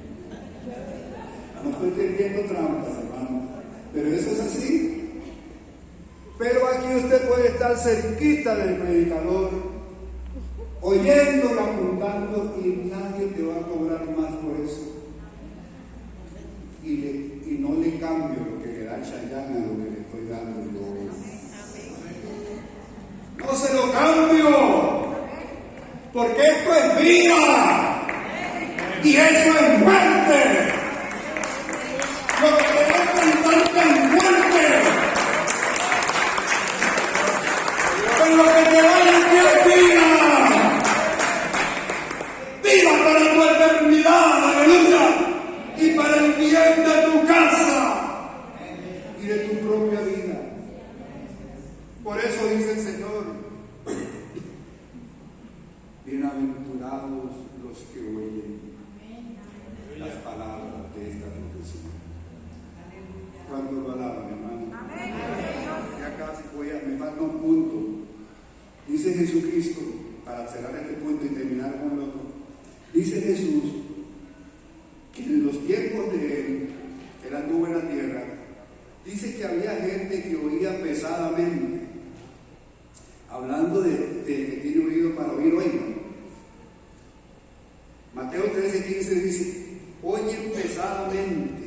No estoy tendiendo trampas, hermano, pero eso es así. Pero aquí usted puede estar cerquita del predicador, oyéndolo, apuntando, y nadie te va a cobrar más por eso. Y Chayanne a lo que le estoy dando yo. No se lo cambio, porque esto es vida y eso es muerte. Lo que queremos importa es muerte, pero lo que te vale es vida, vida para tu eternidad, aleluya, y para el bien de tu casa y de tu propia vida. Por eso dice el Señor: bienaventurados los que oyen las palabras de esta profecía. ¿Cuánto lo alaban, hermano? Ya casi me falta un punto. Dice Jesucristo, para cerrar este punto y terminar con el otro, dice Jesús que en los tiempos de él, que él anduvo en la tierra, dice que había gente que oía pesadamente, hablando de que tiene oído para oír, oiga. Mateo 13:15 dice: oyen pesadamente.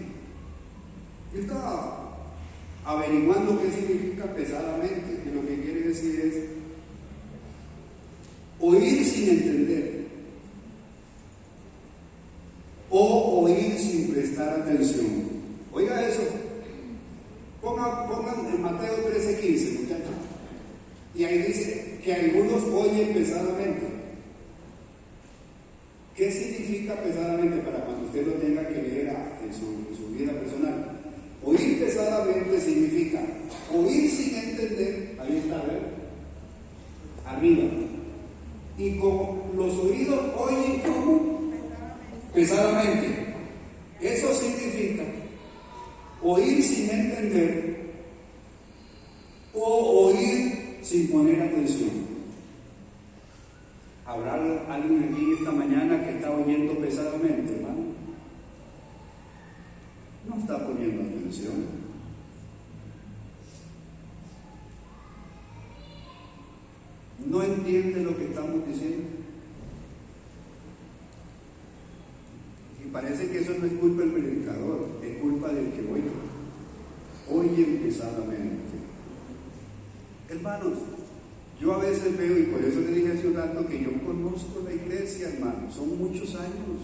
Yo estaba averiguando qué significa pesadamente, y lo que quiere decir es oír sin entender o oír sin prestar atención. Oiga eso. Pongan en Mateo 13:15, muchachos. Y ahí dice que algunos oyen pesadamente. ¿Qué significa pesadamente para cuando usted lo tenga que leer en su vida personal? Oír pesadamente significa oír sin entender. Ahí está, ¿verdad? Arriba. Y como los oídos oyen como pesadamente. Eso significa oír sin entender o oír sin poner atención. ¿Habrá alguien aquí esta mañana que está oyendo pesadamente, hermano? No está poniendo atención. No entiende lo que estamos diciendo. Y parece que eso no es culpa del predicador, es culpa del que oye. Oyen pesadamente. Hermanos, yo a veces veo, y por eso le dije hace un rato que yo conozco la iglesia, hermano, son muchos años.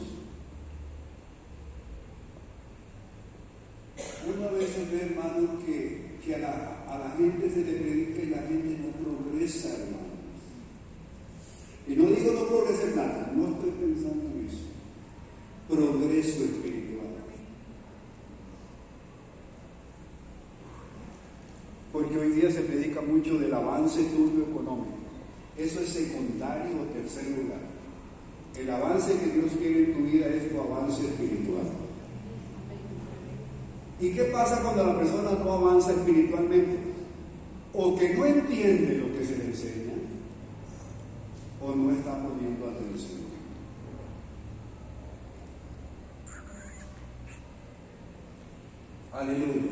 Uno a veces ve, hermano, que a la gente se le predica y la gente no progresa, hermano. Y no digo no progresa en nada, no estoy pensando en eso. Progreso espiritual. Porque hoy día se predica mucho del avance tuyo económico. Eso es secundario o tercer lugar. El avance que Dios quiere en tu vida es tu avance espiritual. ¿Y qué pasa cuando la persona no avanza espiritualmente? O que no entiende lo que se le enseña, o no está poniendo atención. Aleluya.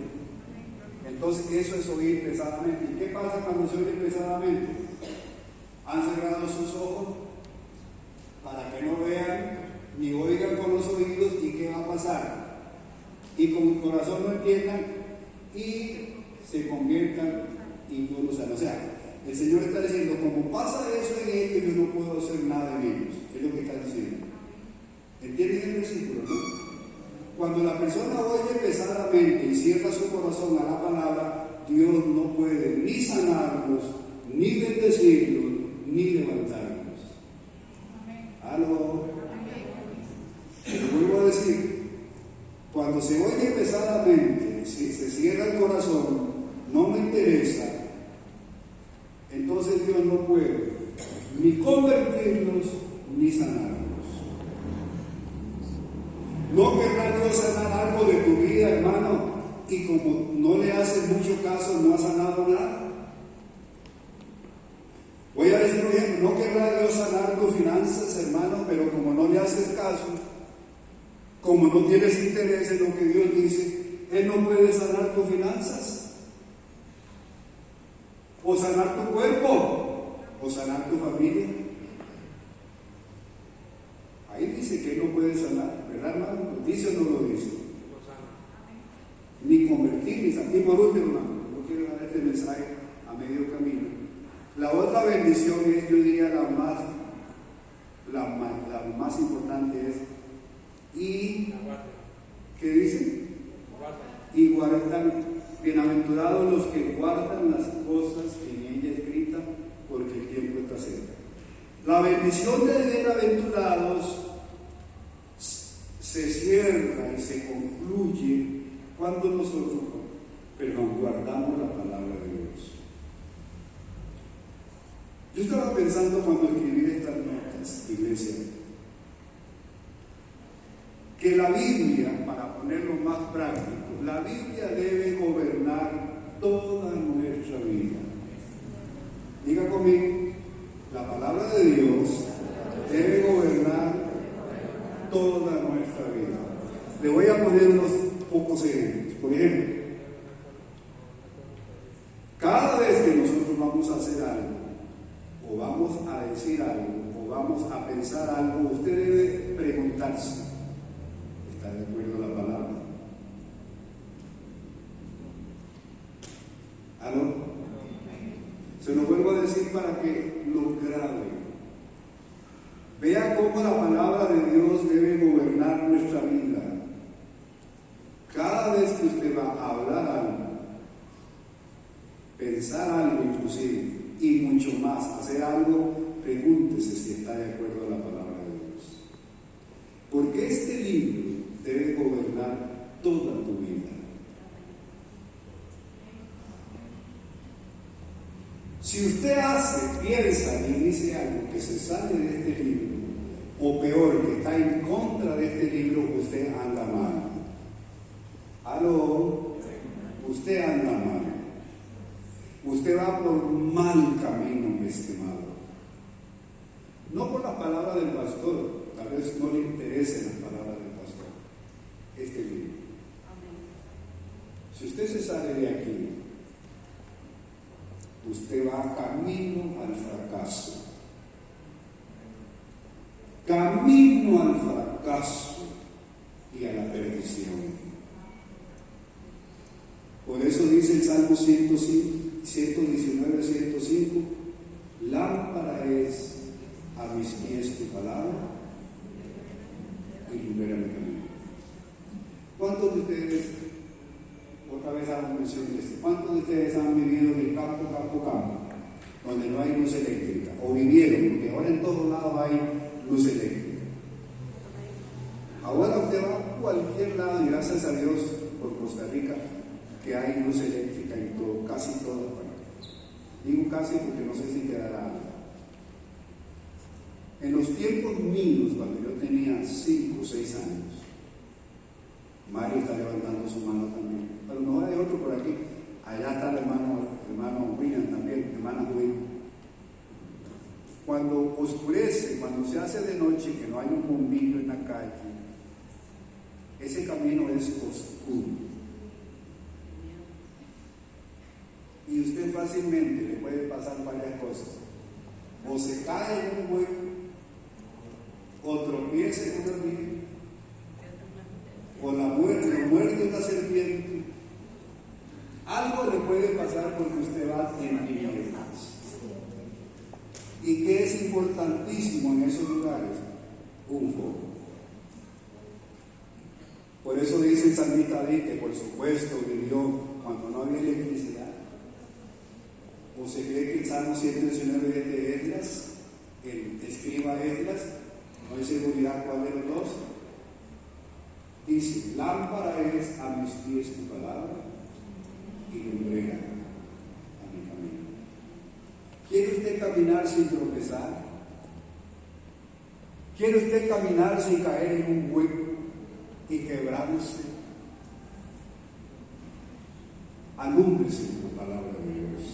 Entonces eso es oír pesadamente. ¿Y qué pasa cuando se oye pesadamente? Han cerrado sus ojos para que no vean ni oigan con los oídos. ¿Y qué va a pasar? Y con el corazón no entiendan y se conviertan impuros. O sea, el Señor está diciendo, como pasa eso en ellos, yo no puedo hacer nada en ellos. Es lo que está diciendo. ¿Entienden el versículo, no? Cuando la persona oye pesadamente y cierra su corazón a la palabra, Dios no puede ni sanarlos, ni bendecirlos, ni levantarlos. ¿Aló? Lo vuelvo a decir. Cuando se oye pesadamente, si se cierra el corazón, no me interesa, entonces Dios no puede ni convertirlos ni sanarlos. No querrá Dios sanar algo de tu vida, hermano, y como no le haces mucho caso, no ha sanado nada. Voy a decir un ejemplo: no querrá Dios sanar tus finanzas, hermano, pero como no le haces caso, como no tienes interés en lo que Dios dice, Él no puede sanar tus finanzas, o sanar tu cuerpo, o sanar tu familia. Ahí dice que Él no puede sanar, ¿verdad, hermano? ¿Lo dice o no lo dice? Ni convertir ni sanar. Y por último, hermano, no quiero dar este mensaje a medio camino. La otra bendición es, yo diría, la más importante es, y, ¿qué dice? Y guardan. Bienaventurados los que guardan las cosas en ella escritas, porque el tiempo está cerca. La bendición de bienaventurados se cierra y se concluye cuando nosotros guardamos la palabra de Dios. Yo estaba pensando cuando escribí estas notas, iglesia, que la Biblia, para ponerlo más práctico, la Biblia debe gobernar toda nuestra vida. Diga conmigo, la palabra de Dios debe gobernar toda nuestra vida. Le voy a poner unos pocos ejemplos. Por ejemplo, cada vez que nosotros vamos a hacer algo, o vamos a decir algo, o vamos a pensar algo, usted debe preguntarse, ¿está de acuerdo a la palabra? ¿Aló? Se lo vuelvo a decir para que lo grabe. Vea cómo la palabra de Dios debe gobernar nuestra vida. Cada vez que usted va a hablar algo, pensar algo inclusive, y mucho más, hacer algo, pregúntese si está de acuerdo a la palabra de Dios. Porque este libro debe gobernar toda tu vida. Si usted piensa y dice algo que se sale de este libro, o peor, que está en contra de este libro, usted anda mal. ¿Aló? Usted anda mal. Usted va por mal camino, mi estimado. No por la palabra del pastor, tal vez no le interesen las palabras del pastor, este libro. Si usted se sale de aquí, usted va camino al fracaso. Camino al fracaso y a la perdición. Por eso dice el Salmo 119, 105, lámpara es a mis pies tu palabra y lumbrera mi camino. ¿Cuántos de ustedes, otra vez hago mención de esto, cuántos de ustedes han vivido en el campo, donde no hay luz eléctrica? O vivieron, porque ahora en todos lados hay luz eléctrica. Ahora usted va a cualquier lado, y gracias a Dios por Costa Rica, que hay luz eléctrica en todo, casi todas partes. Digo casi porque no sé si quedará algo. En los tiempos míos, cuando yo tenía 5 o 6 años, Mario está levantando su mano también, pero no hay otro por aquí. Allá está el hermano William también, hermana William. Cuando oscurece, cuando se hace de noche, que no hay un bombillo en la calle, ese camino es oscuro. Y usted fácilmente le puede pasar varias cosas. O se cae en un hueco, o tropieza en una ría, o lo muerde una serpiente. Algo le puede pasar porque usted va en tinieblas. ¿Y qué es importantísimo en esos lugares? Un foco. Por eso dice el salmista David que por supuesto vivió cuando no había electricidad. ¿O se cree que el Salmo 119 es de Esdras, el escriba Esdras? No hay seguridad cuál de los dos. Dice, lámpara es a mis pies tu palabra y lumbrera a mi camino. ¿Quiere usted caminar sin tropezar? ¿Quiere usted caminar sin caer en un hueco y quebrarse? Alúmbrese con la palabra de Dios.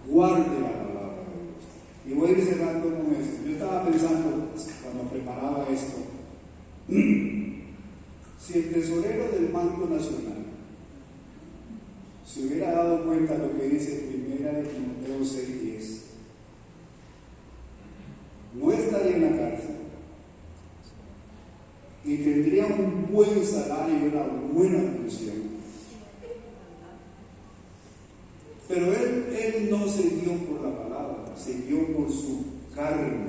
Guarde la palabra de Dios. Y voy a ir cerrando con esto. Yo estaba pensando cuando preparaba esto, si el tesorero del Banco Nacional se hubiera dado cuenta de lo que dice 1 Timoteo 6:10, no estaría en la cárcel y tendría un buen salario y una buena pensión. Pero él no se guió por la palabra, se guió por su carne.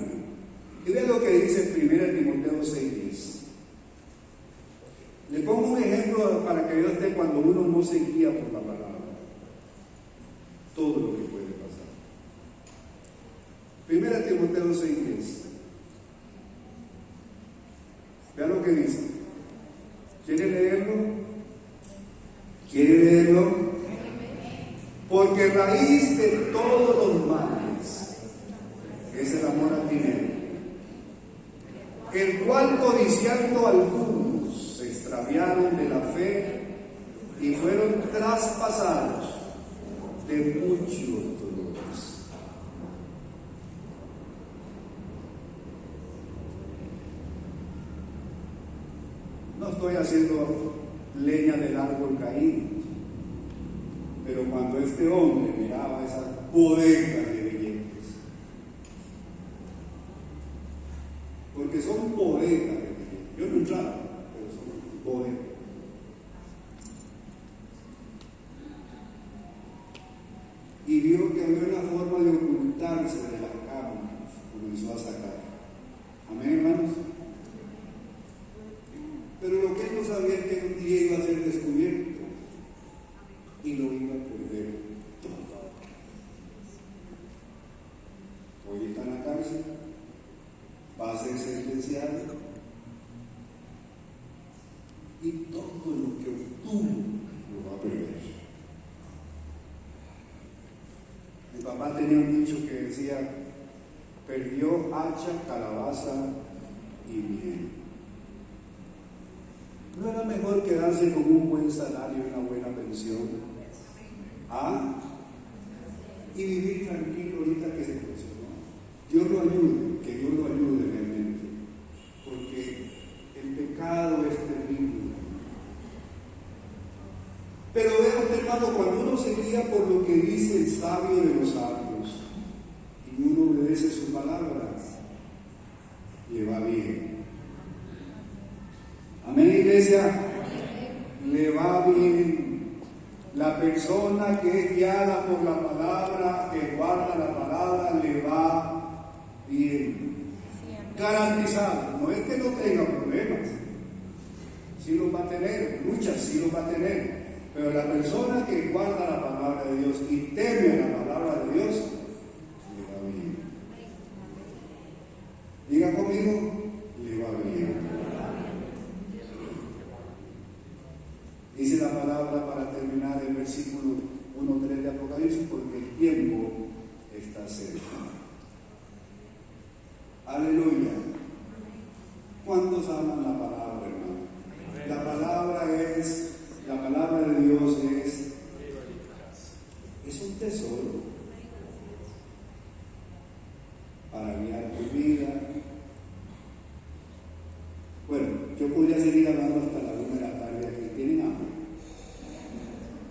Y vean lo que dice 1 Timoteo 6:10. Le pongo un ejemplo para que vean usted cuando uno no se guía por la palabra, todo lo que puede pasar. 1 Timoteo 6:10. Vean lo que dice. ¿Quiere leerlo? ¿Quiere leerlo? Porque raíz de todos los males es el amor al dinero, el cual codiciando algunos se extraviaron de la fe y fueron traspasados de muchos dolores. No estoy haciendo leña del árbol caído, pero cuando este hombre miraba esas bodegas de billetes, porque son bodegas de billetes, yo no entraba, pero son bodegas. Y vio que había una forma de ocultarse de las cámaras, comenzó a sacar. Amén, hermanos. Pero lo que él no sabía es que un día iba a ser descubierto y lo iba a perder todo. Hoy está en la cárcel, va a ser sentenciado y todo lo que obtuvo lo va a perder. Mi papá tenía un dicho que decía: perdió hacha, calabaza y miel. ¿No era mejor quedarse con un buen salario y una buena pensión? ¿Ah? Y vivir tranquilo ahorita que se pensionó. Dios lo ayude, que Dios lo ayude realmente, porque el pecado es terrible. Pero vean usted, hermano, cuando uno se guía por lo que dice el sabio de los sabios y uno obedece sus palabras, le va bien. Amén, iglesia. Le va bien. La persona que es guiada por la palabra, que guarda la palabra, le va bien. Garantizado. No es que no tenga problemas. Sí los va a tener, luchas sí los va a tener. Pero la persona que guarda la palabra de Dios y teme a la palabra de Dios, le va bien. Diga conmigo, le va bien. Dice la palabra para terminar el versículo 1:3 de Apocalipsis: porque el tiempo está cerca. Aleluya. ¿Cuántos aman la palabra, hermano? La palabra de Dios es un tesoro para guiar tu vida. Bueno, yo podría seguir hablando hasta la 1 de la tarde. Aquí tienen hambre.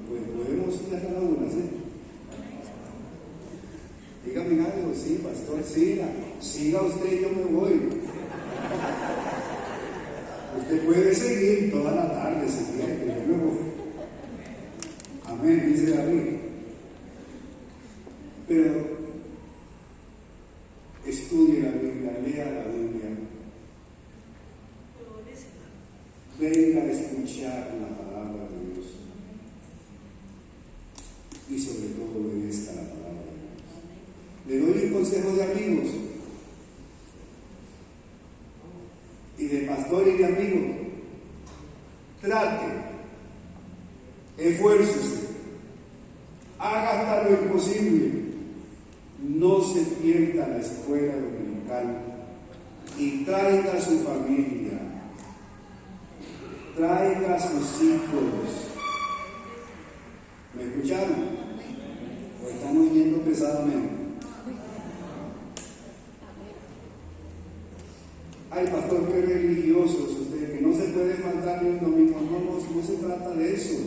Pues podemos ir hasta la 1, ¿sí? Dígame algo, sí, pastor, siga usted, yo me voy. Usted puede seguir toda la tarde si quiere, que yo me voy. Amén, dice David. Pero estudie la Biblia, lea la Biblia. Venga a escuchar la palabra de Dios y sobre todo obedezca la palabra de Dios. Le doy un consejo de amigos y de pastor y de amigo: trate, esfuércese, haga hasta lo imposible, no se pierda la escuela dominical y traiga a su familia, traiga a sus hijos. ¿Me escucharon? ¿O están oyendo pesadamente? Ay, pastor, qué religioso es usted, que no se puede faltar ni un domingo. No se trata de eso.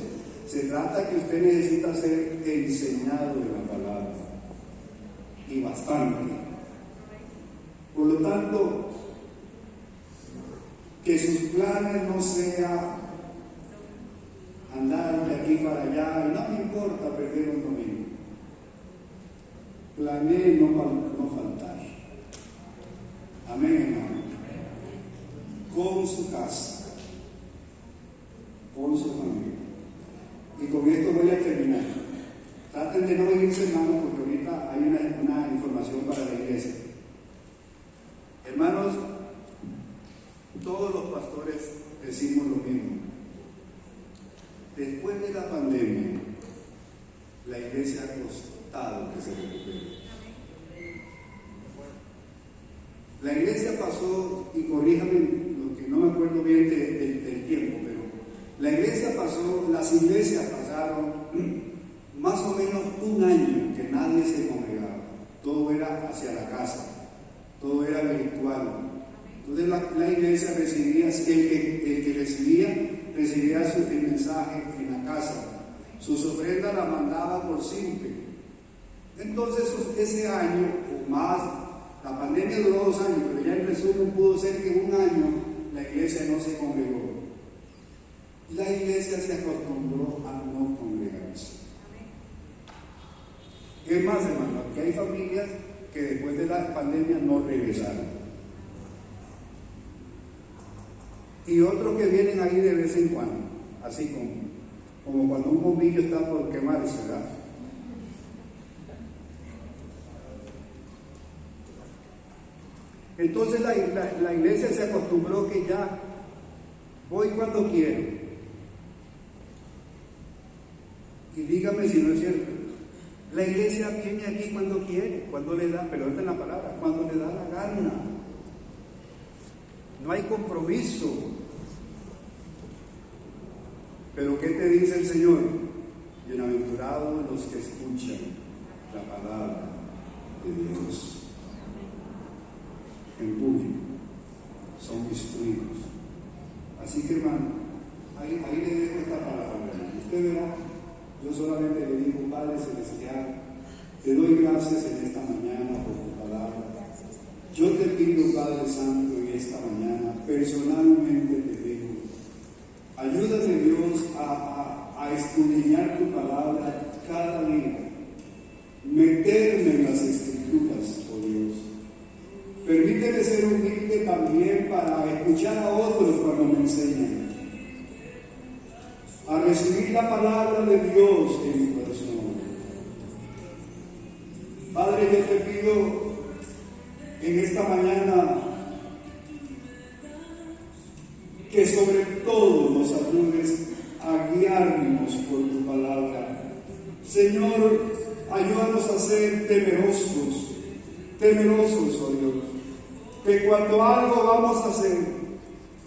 Se trata que usted necesita ser enseñado de la palabra, y bastante. Por lo tanto, que sus planes no sean andar de aquí para allá, y no me importa perder un domingo. planee no faltar. Amén, hermano. Con su casa, con su familia. Y con esto voy a terminar. Traten de no irse, hermanos, porque ahorita hay una información para la iglesia. Hermanos, todos los pastores decimos lo mismo. Después de la pandemia, la iglesia ha costado que se recupere. La iglesia pasó, y corríjame lo que no me acuerdo bien del tiempo, pero la iglesia pasó, las iglesias pasaron más o menos un año que nadie se congregaba. Todo era hacia la casa, todo era virtual. Entonces la iglesia recibía, el que recibía el mensaje en la casa. Sus ofrendas las mandaba por simple. Entonces ese año o más, la pandemia duró 2 años, pero ya en resumen pudo ser que un año la iglesia no se congregó. La iglesia se acostumbró a no congregarse. Es más, hermano, que hay familias que después de la pandemia no regresaron. Y otros que vienen ahí de vez en cuando, así como cuando un bombillo está por quemarse, ¿verdad? Entonces la iglesia se acostumbró que ya voy cuando quiero. Y dígame si no es cierto. La iglesia viene aquí cuando quiere, cuando le da, pero esta es la palabra, cuando le da la gana. No hay compromiso. Pero ¿qué te dice el Señor? Bienaventurados los que escuchan la palabra de Dios en público, son instruidos. Así que, hermano, ahí le dejo esta palabra. Usted verá, yo solamente le digo, Padre Celestial, te doy gracias en esta mañana por tu palabra. Yo te pido, Padre Santo, en esta mañana, personalmente te digo, ayúdame, Dios, a escudriñar tu palabra cada día, meterme en las escrituras, oh Dios. Permíteme ser humilde también para escuchar a otros cuando me enseñan, a recibir la palabra de Dios en mi corazón. Padre, yo te pido en esta mañana que sobre todo nos ayudes a guiarnos por tu palabra. Señor, ayúdanos a ser temerosos, oh Dios, que cuando algo vamos a hacer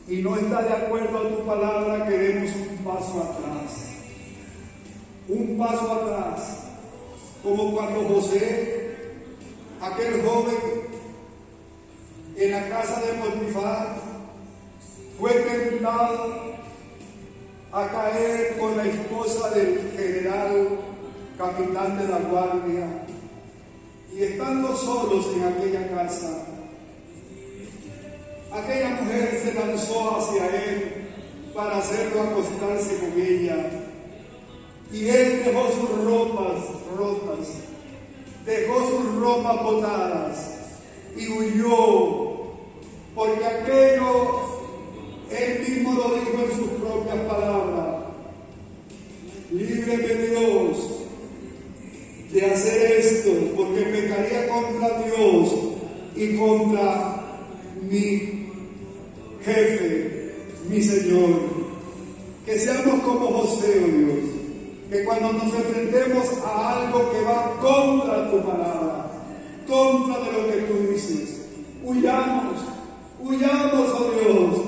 y no está de acuerdo a tu palabra, que demos un paso atrás, como cuando José, aquel joven en la casa de Potifar, fue tentado a caer con la esposa del general capitán de la guardia, y estando solos en aquella casa, aquella mujer se lanzó hacia él para hacerlo acostarse con ella, y él dejó sus ropas rotas, dejó sus ropas botadas y huyó, porque aquello él mismo lo dijo en sus propias palabras: líbreme Dios de hacer esto, porque pecaría contra Dios y contra mi jefe, mi Señor. Que seamos como José, oh Dios, que cuando nos enfrentemos a algo que va contra tu palabra, contra de lo que tú dices, huyamos, oh Dios,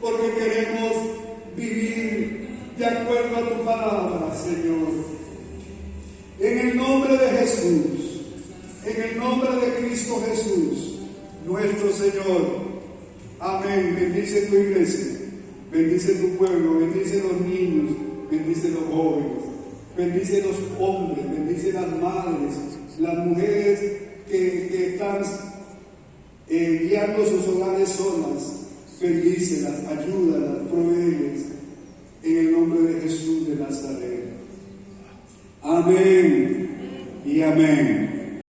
porque queremos vivir de acuerdo a tu palabra, Señor. En el nombre de Jesús, en el nombre de Cristo Jesús, nuestro Señor. Amén. Bendice tu iglesia, bendice tu pueblo, bendice los niños, bendice los jóvenes, bendice los hombres, bendice las madres, las mujeres que están guiando sus hogares solas. Bendícelas, ayúdalas, provéeles, en el nombre de Jesús de Nazaret. Amén y amén.